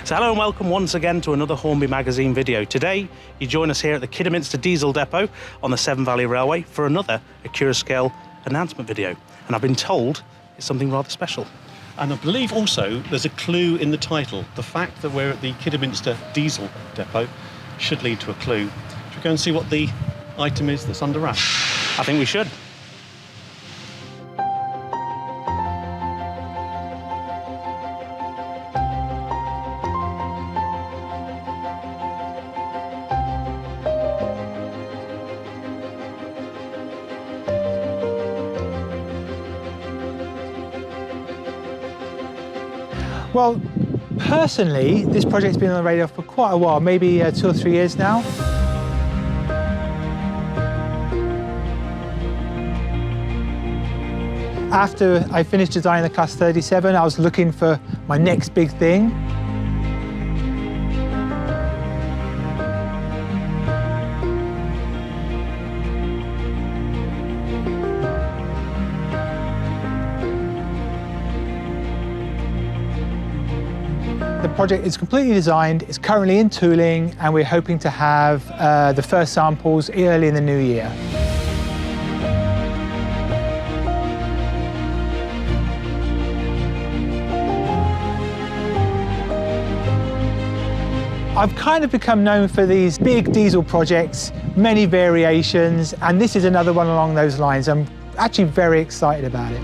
So hello and welcome once again to another Hornby Magazine video. Today you join us here at the Kidderminster Diesel Depot on the Severn Valley Railway for another Accurascale announcement video. And I've been told it's something rather special. And I believe also there's a clue in the title. The fact that we're at the Kidderminster Diesel Depot should lead to a clue. Should we go and see what the item is that's under wraps? I think we should. Well, personally, this project's been on the radar for quite a while, maybe 2 or 3 years now. After I finished designing the Class 37, I was looking for my next big thing. The project is completely designed, it's currently in tooling, and we're hoping to have the first samples early in the new year. I've kind of become known for these big diesel projects, many variations, and this is another one along those lines. I'm actually very excited about it.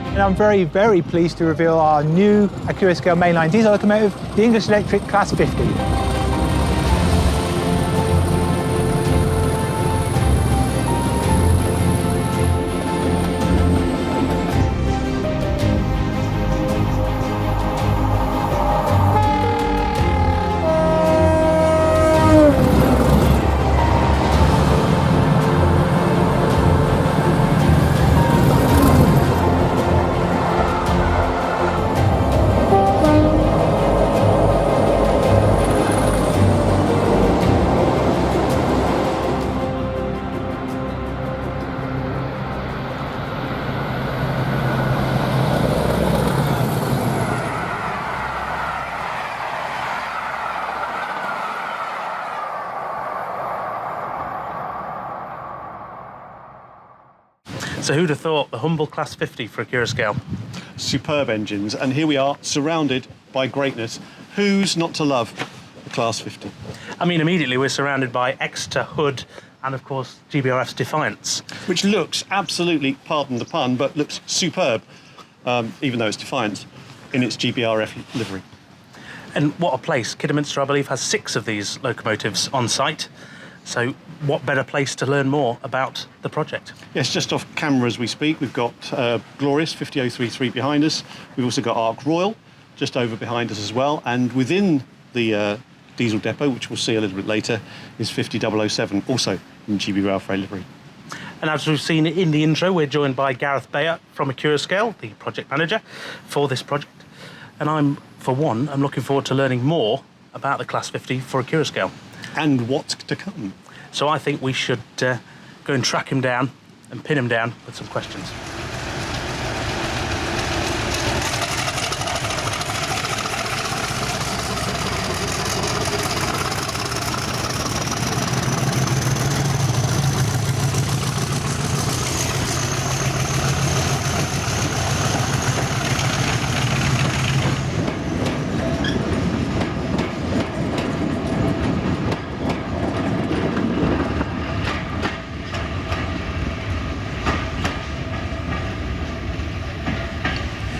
And I'm very, very pleased to reveal our new Accurascale mainline diesel locomotive, the English Electric Class 50. So who'd have thought the humble Class 50 for Accurascale? Superb engines, and here we are surrounded by greatness. Who's not to love the Class 50? I mean, immediately we're surrounded by Exeter, Hood, and of course GBRF's Defiance. Which looks absolutely, pardon the pun, but looks superb, even though it's Defiance, in its GBRF livery. And what a place. Kidderminster, I believe, has 6 of these locomotives on site. So what better place to learn more about the project? Yes, just off camera as we speak, we've got Glorious 50033 behind us. We've also got Ark Royal just over behind us as well. And within the diesel depot, which we'll see a little bit later, is 50007, also in GB Rail Freight livery. And as we've seen in the intro, we're joined by Gareth Bayer from Accurascale, the project manager for this project. And I'm looking forward to learning more about the Class 50 for Accurascale. And what's to come. So I think we should go and track him down and pin him down with some questions.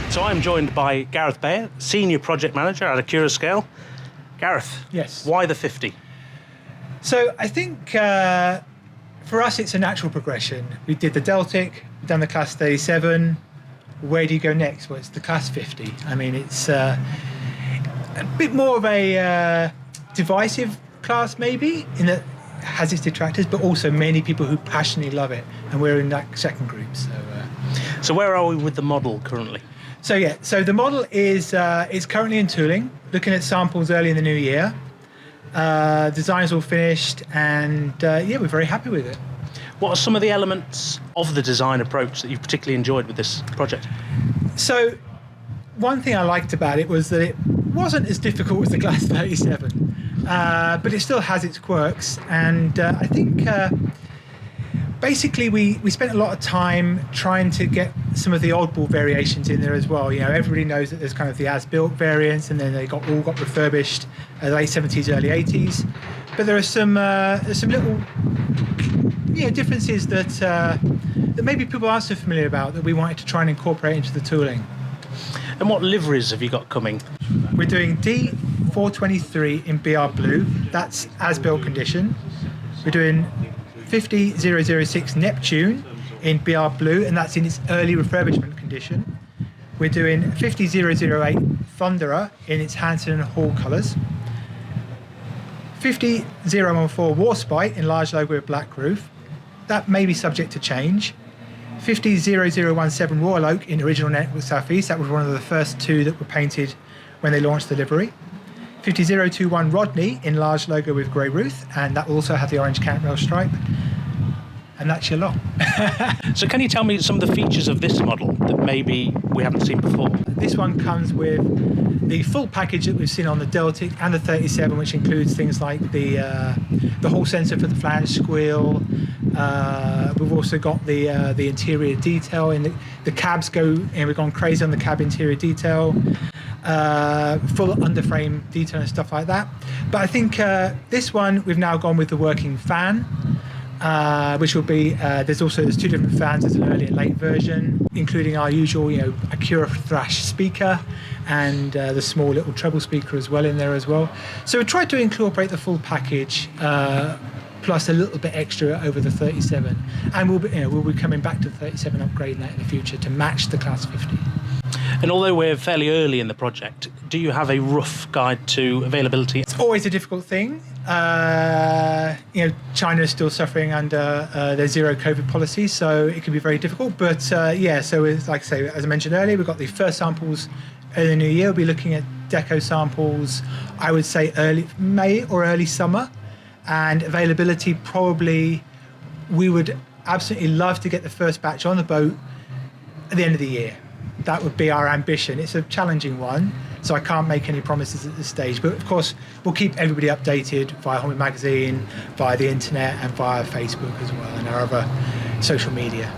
So I'm joined by Gareth Bayer, Senior Project Manager at Accurascale. Gareth, Yes. Why the 50? So I think for us it's a natural progression. We did the Deltic, we've done the Class 37. Where do you go next? Well, it's the Class 50. I mean, it's a bit more of a divisive class maybe, in that it has its detractors, but also many people who passionately love it, and we're in that second group. So where are we with the model currently? So the model is currently in tooling, looking at samples early in the new year. Design's all finished, and yeah, we're very happy with it. What are some of the elements of the design approach that you've particularly enjoyed with this project? So, one thing I liked about it was that it wasn't as difficult as the Glass 37, but it still has its quirks, and I think basically we spent a lot of time trying to get some of the oddball variations in there as well. You know, everybody knows that there's kind of the as-built variants, and then they all got refurbished late 70s, early 80s. But there are some little differences that maybe people aren't so familiar about that we wanted to try and incorporate into the tooling. And what liveries have you got coming? We're doing D423 in BR Blue. That's as-built condition. We're doing 50006 Neptune in BR Blue, and that's in its early refurbishment condition. We're doing 50008 Thunderer in its Hanson and Hall colours. 50014 Warspite in large logo with black roof. That may be subject to change. 50017 Royal Oak in original Network Southeast. That was one of the first two that were painted when they launched the livery. 50021 Rodney in large logo with grey roof, and that will also have the orange cantwell stripe. And that's your lot. So can you tell me some of the features of this model that maybe we haven't seen before? This one comes with the full package that we've seen on the Deltic and the 37, which includes things like the hall sensor for the flange squeal. We've also got the interior detail in the cabs we've gone crazy on the cab interior detail. Full underframe detail and stuff like that. But I think this one we've now gone with the working fan, which will be there's two different fans. There's an early and late version, including our usual Accura Thrash speaker and the small little treble speaker as well in there as well. So we tried to incorporate the full package. Plus a little bit extra over the 37, and we'll be coming back to the 37, upgrading that in the future to match the Class 50. And although we're fairly early in the project, do you have a rough guide to availability? It's always a difficult thing. China is still suffering under their zero COVID policy, so it can be very difficult. But so it's, like I say, as I mentioned earlier, we've got the first samples early in the new year. We'll be looking at deco samples, I would say early May or early summer. And availability, probably, we would absolutely love to get the first batch on the boat at the end of the year. That would be our ambition. It's a challenging one, so I can't make any promises at this stage. But of course, we'll keep everybody updated via Hornby Magazine, via the internet, and via Facebook as well, and our other social media.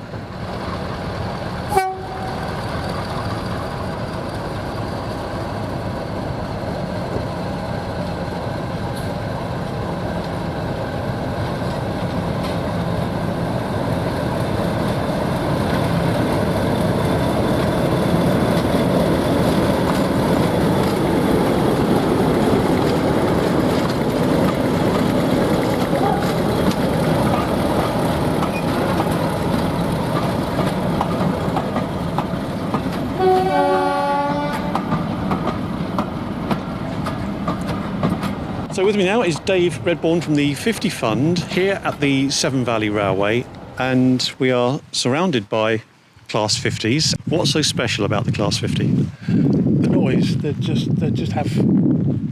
So with me now is Dave Redbourne from the 50 Fund here at the Severn Valley Railway, and we are surrounded by Class 50s. What's so special about the Class 50? The noise. They just have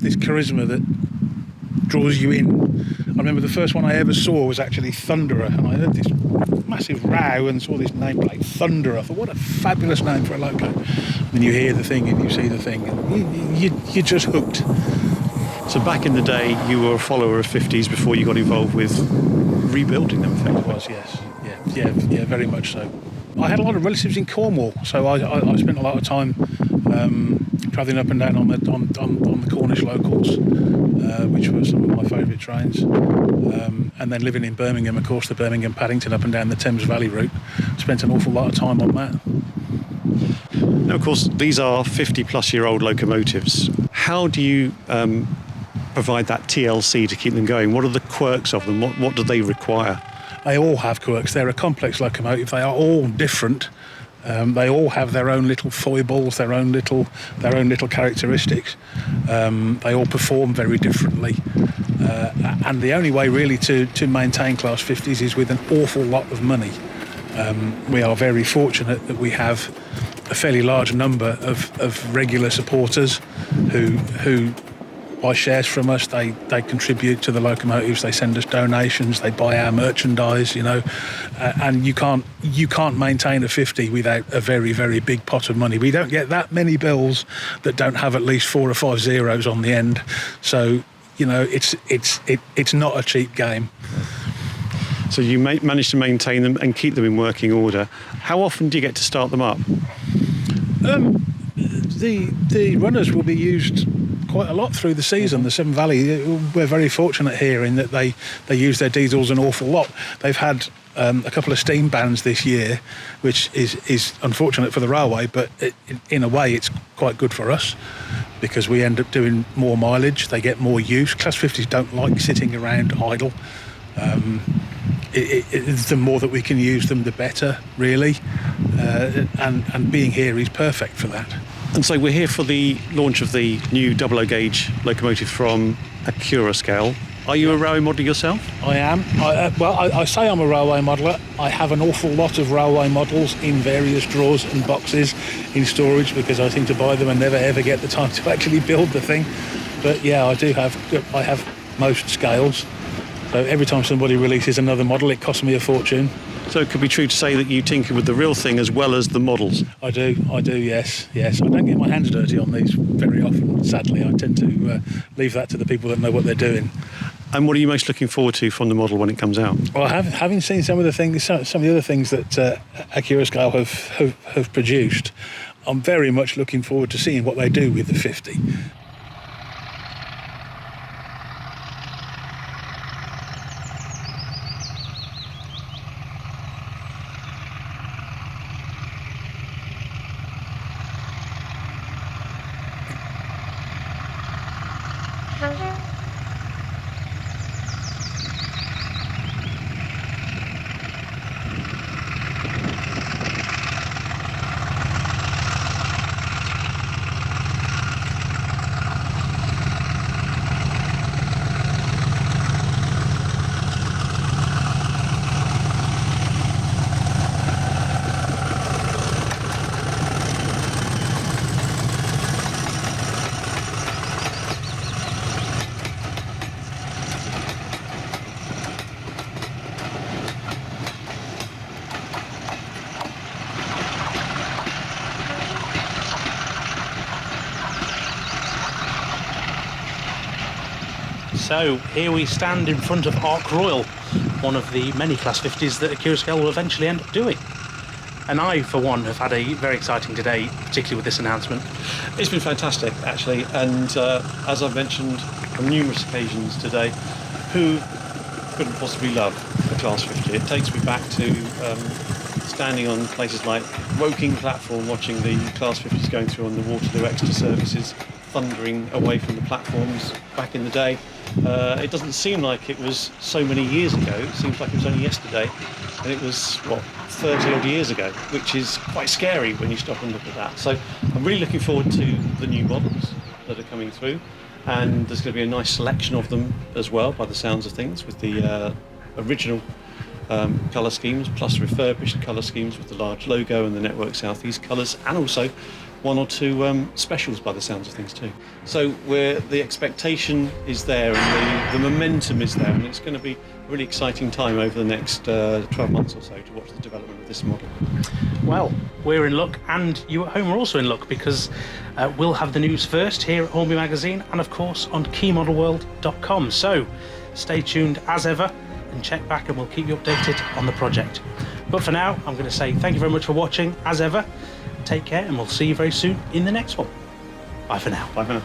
this charisma that draws you in. I remember the first one I ever saw was actually Thunderer, and I heard this massive row and saw this nameplate Thunderer. I thought, what a fabulous name for a loco. And then you hear the thing and you see the thing, and you're just hooked. So back in the day, you were a follower of 50s before you got involved with rebuilding them, It was, yes. Yeah, very much so. I had a lot of relatives in Cornwall, so I spent a lot of time travelling up and down on the Cornish locals, which were some of my favourite trains. And then living in Birmingham, of course, the Birmingham-Paddington up and down the Thames Valley route. Spent an awful lot of time on that. Now, of course, these are 50-plus-year-old locomotives. How do you provide that TLC to keep them going? What are the quirks of them? What do they require? They all have quirks. They're a complex locomotive. They are all different. They all have their own little foibles, their own little characteristics. They all perform very differently. And the only way really to maintain Class 50s is with an awful lot of money. We are very fortunate that we have a fairly large number of regular supporters who buy shares from us. They contribute to the locomotives. They send us donations. They buy our merchandise. And you can't maintain a 50 without a very, very big pot of money. We don't get that many bills that don't have at least 4 or 5 zeros on the end. So it's not a cheap game. So you manage to maintain them and keep them in working order. How often do you get to start them up? The runners will be used quite a lot through the season. The Severn Valley, we're very fortunate here in that they use their diesels an awful lot. They've had a couple of steam bans this year, which is unfortunate for the railway, but in a way it's quite good for us because we end up doing more mileage. They get more use. Class 50s don't like sitting around idle. The more that we can use them, the better, really. And being here is perfect for that. And so we're here for the launch of the new 00 gauge locomotive from Accurascales. Are you a railway modeller yourself? I am. I say I'm a railway modeller. I have an awful lot of railway models in various drawers and boxes in storage because I seem to buy them and never ever get the time to actually build the thing. But yeah, I have most scales. So every time somebody releases another model, it costs me a fortune. So it could be true to say that you tinker with the real thing as well as the models? I do, yes. I don't get my hands dirty on these very often, sadly. I tend to leave that to the people that know what they're doing. And what are you most looking forward to from the model when it comes out? Well, having seen some of the other things that Accurascales have produced, I'm very much looking forward to seeing what they do with the 50. So here we stand in front of Arc Royal, one of the many Class 50s that Accurascales will eventually end up doing. And I, for one, have had a very exciting day, particularly with this announcement. It's been fantastic, actually, and as I've mentioned on numerous occasions today, who couldn't possibly love a Class 50? It takes me back to standing on places like Woking platform, watching the Class 50s going through on the Waterloo Exeter services, thundering away from the platforms back in the day. It doesn't seem like it was so many years ago. It seems like it was only yesterday, and it was, 30 odd years ago, which is quite scary when you stop and look at that. So I'm really looking forward to the new models that are coming through, and there's going to be a nice selection of them as well, by the sounds of things, with the original colour schemes plus refurbished colour schemes with the large logo and the Network South East colours, and also one or two specials by the sounds of things too. So the expectation is there and the momentum is there, and it's going to be a really exciting time over the next 12 months or so to watch the development of this model. Well, we're in luck, and you at home are also in luck, because we'll have the news first here at Hornby Magazine and of course on keymodelworld.com. So stay tuned as ever and check back, and we'll keep you updated on the project. But for now, I'm going to say thank you very much for watching as ever. Take care, and we'll see you very soon in the next one. Bye for now. Bye for now.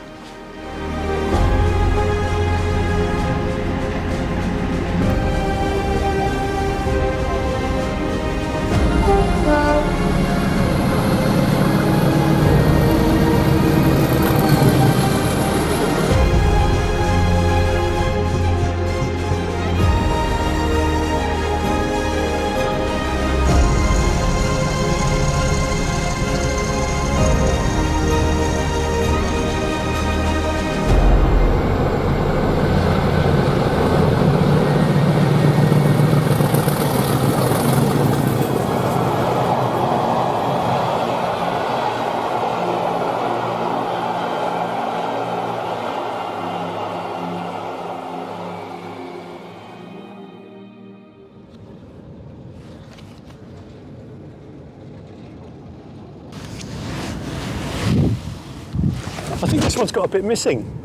think this one's got a bit missing.